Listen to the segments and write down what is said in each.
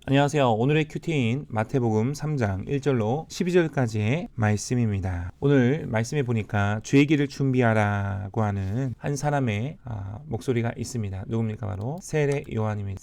안녕하세요. 오늘의 큐티인 마태복음 3장 1절로 12절까지의 말씀입니다. 오늘 말씀에 보니까 주의 길을 준비하라고 하는 한 사람의 목소리가 있습니다. 누굽니까? 바로 세례 요한입니다.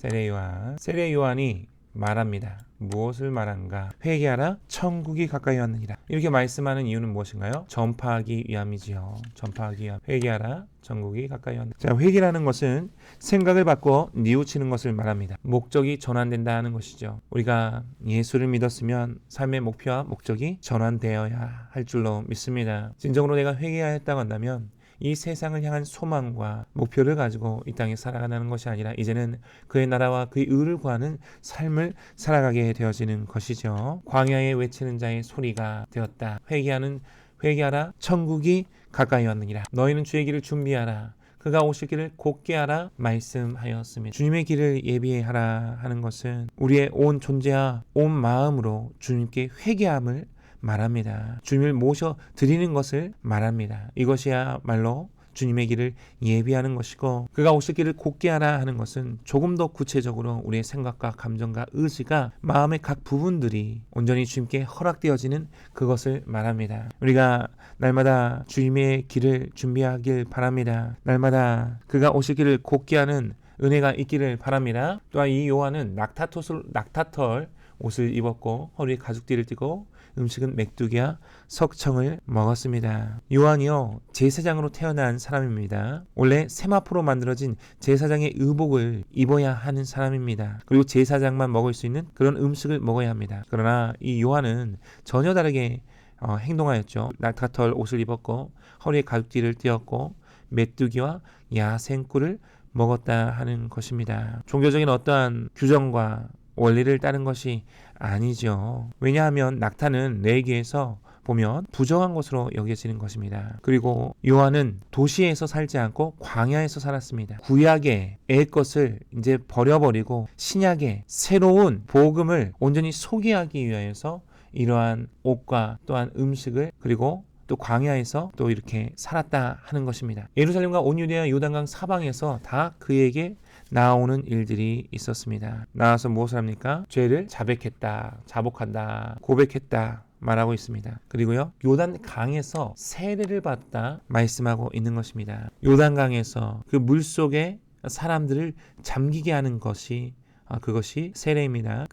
세례 요한이 말합니다. 무엇을 말한가? 회개하라, 천국이 가까이 왔느니라. 이렇게 말씀하는 이유는 무엇인가요? 전파하기 위함이지요. 전파하기 위함. 회개하라, 천국이 가까이 왔느니라. 자, 회개라는 것은 생각을 바꿔 뉘우치는 것을 말합니다. 목적이 전환된다는 것이죠. 우리가 예수를 믿었으면 삶의 목표와 목적이 전환되어야 할 줄로 믿습니다. 진정으로 내가 회개하였다고 한다면 이 세상을 향한 소망과 목표를 가지고 이 땅에 살아가는 것이 아니라 이제는 그의 나라와 그의 의를 구하는 삶을 살아가게 되어지는 것이죠. 광야에 외치는 자의 소리가 되었다. 회개하라, 천국이 가까이 왔느니라. 너희는 주의 길을 준비하라. 그가 오실 길을 곧게 하라 말씀하였습니다. 주님의 길을 예비하라 하는 것은 우리의 온 존재와 온 마음으로 주님께 회개함을 말합니다. 주님을 모셔 드리는 것을 말합니다. 이것이야말로 주님의 길을 예비하는 것이고, 그가 오실 길을 곧게 하라 하는 것은 조금 더 구체적으로 우리의 생각과 감정과 의지가 마음의 각 부분들이 온전히 주님께 허락되어지는 그것을 말합니다. 우리가 날마다 주님의 길을 준비하길 바랍니다. 날마다 그가 오실 길을 곧게 하는 은혜가 있기를 바랍니다. 또한 이 요한은 낙타털 옷을 입었고 허리에 가죽띠를 띠고 음식은 메뚜기와 석청을 먹었습니다. 요한이요, 제사장으로 태어난 사람입니다. 원래 세마포로 만들어진 제사장의 의복을 입어야 하는 사람입니다. 그리고 제사장만 먹을 수 있는 그런 음식을 먹어야 합니다. 그러나 이 요한은 전혀 다르게 행동하였죠. 낙타털 옷을 입었고 허리에 가죽띠를 띠었고 메뚜기와 야생꿀을 먹었다 하는 것입니다. 종교적인 어떠한 규정과 원리를 따른 것이 아니죠. 왜냐하면 낙타는 레위기에서 보면 부정한 것으로 여겨지는 것입니다. 그리고 요한은 도시에서 살지 않고 광야에서 살았습니다. 구약의 것을 이제 버려버리고 신약의 새로운 복음을 온전히 소개하기 위해서 이러한 옷과 또한 음식을 그리고 또 광야에서 또 이렇게 살았다 하는 것입니다. 예루살렘과 온 유대와 요단강 사방에서 다 그에게 나오는 일들이 있었습니다. 나와서 무엇을 합니까? 죄를 자복한다, 고백했다 말하고 있습니다. 그리고요, 요단강에서 세례를 받다 말씀하고 있는 것입니다. 요단강에서 그 물속에 사람들을 잠기게 하는 것이 그것이 세례입니다.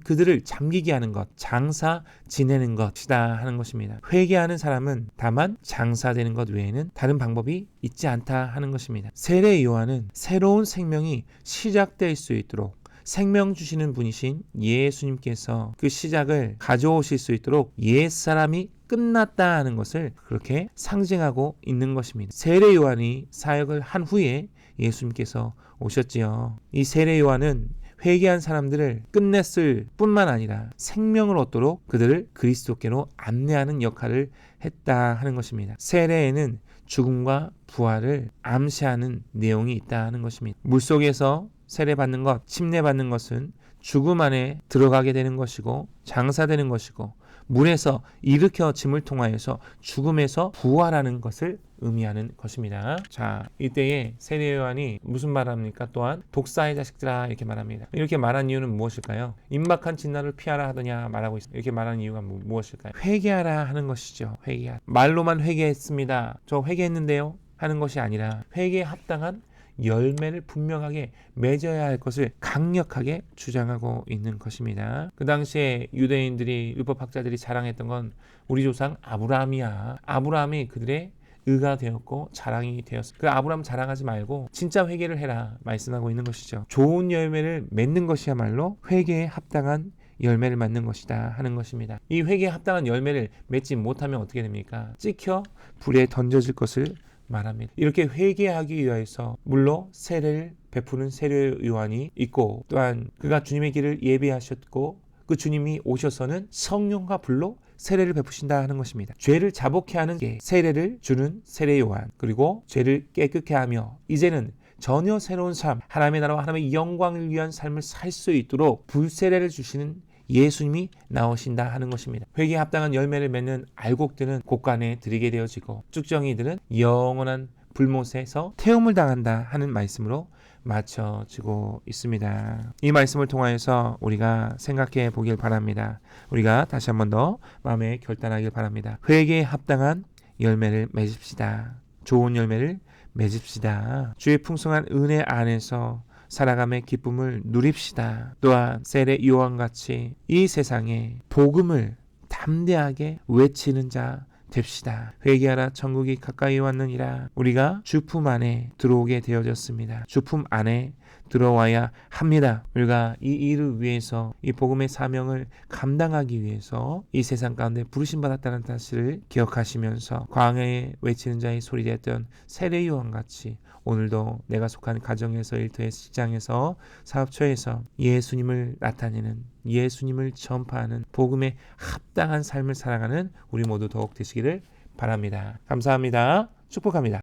그들을 잠기게 하는 것, 장사 지내는 것이다 하는 것입니다. 회개하는 사람은 다만 장사되는 것 외에는 다른 방법이 있지 않다 하는 것입니다. 세례 요한은 새로운 생명이 시작될 수 있도록 생명 주시는 분이신 예수님께서 그 시작을 가져오실 수 있도록 옛사람이 끝났다 하는 것을 그렇게 상징하고 있는 것입니다. 세례 요한이 사역을 한 후에 예수님께서 오셨지요. 이 세례 요한은 회개한 사람들을 끝냈을 뿐만 아니라 생명을 얻도록 그들을 그리스도께로 안내하는 역할을 했다 하는 것입니다. 세례에는 죽음과 부활을 암시하는 내용이 있다 하는 것입니다. 물속에서 세례받는 것, 침례받는 것은 죽음 안에 들어가게 되는 것이고 장사되는 것이고, 물에서 일으켜 짐을 통하여서 죽음에서 부활하는 것을 의미하는 것입니다. 자, 이때에 세례 요한이 무슨 말을 합니까? 또한 독사의 자식들아 이렇게 말합니다. 이렇게 말한 이유는 무엇일까요? 임박한 진날을 피하라 하더냐 말하고 있습니다. 이렇게 말하는 이유가 무엇일까요? 회개하라 하는 것이죠. 회개하라. 말로만 회개했습니다. 저 회개했는데요 하는 것이 아니라 회개에 합당한 열매를 분명하게 맺어야 할 것을 강력하게 주장하고 있는 것입니다. 그 당시에 유대인들이 율법학자들이 자랑했던 건 우리 조상 아브라함이야. 아브라함이 그들의 의가 되었고 자랑이 되었습니다. 그 아브라함 자랑하지 말고 진짜 회개를 해라 말씀하고 있는 것이죠. 좋은 열매를 맺는 것이야말로 회개에 합당한 열매를 맺는 것이다 하는 것입니다. 이 회개에 합당한 열매를 맺지 못하면 어떻게 됩니까? 찍혀 불에 던져질 것을 말합니다. 이렇게 회개하기 위해서 물로 세례를 베푸는 세례 요한이 있고, 또한 그가 주님의 길을 예비하셨고 그 주님이 오셔서는 성령과 불로 세례를 베푸신다 하는 것입니다. 죄를 자복케 하는 세례를 주는 세례 요한, 그리고 죄를 깨끗게 하며 이제는 전혀 새로운 삶, 하나님의 나라와 하나님의 영광을 위한 삶을 살 수 있도록 불세례를 주시는 예수님이 나오신다 하는 것입니다. 회개에 합당한 열매를 맺는 알곡들은 곳간에 들이게 되어지고 쭉정이들은 영원한 불못에서 태움을 당한다 하는 말씀으로 맞춰지고 있습니다. 이 말씀을 통하여서 우리가 생각해 보길 바랍니다. 우리가 다시 한 번 더 마음에 결단하길 바랍니다. 회개에 합당한 열매를 맺읍시다. 좋은 열매를 맺읍시다. 주의 풍성한 은혜 안에서 살아감의 기쁨을 누립시다. 또한 세례 요한같이 이 세상에 복음을 담대하게 외치는 자 됩시다. 회개하라, 천국이 가까이 왔느니라. 우리가 주품 안에 들어오게 되어졌습니다. 주품 안에 들어와야 합니다. 우리가 이 일을 위해서, 이 복음의 사명을 감당하기 위해서 이 세상 가운데 부르심 받았다는 사실을 기억하시면서 광야에 외치는 자의 소리였던 세례 요한같이 오늘도 내가 속한 가정에서, 일터에서, 직장에서, 사업처에서 예수님을 나타내는, 예수님을 전파하는 복음에 합당한 삶을 살아가는 우리 모두 더욱 되시기를 바랍니다. 감사합니다. 축복합니다.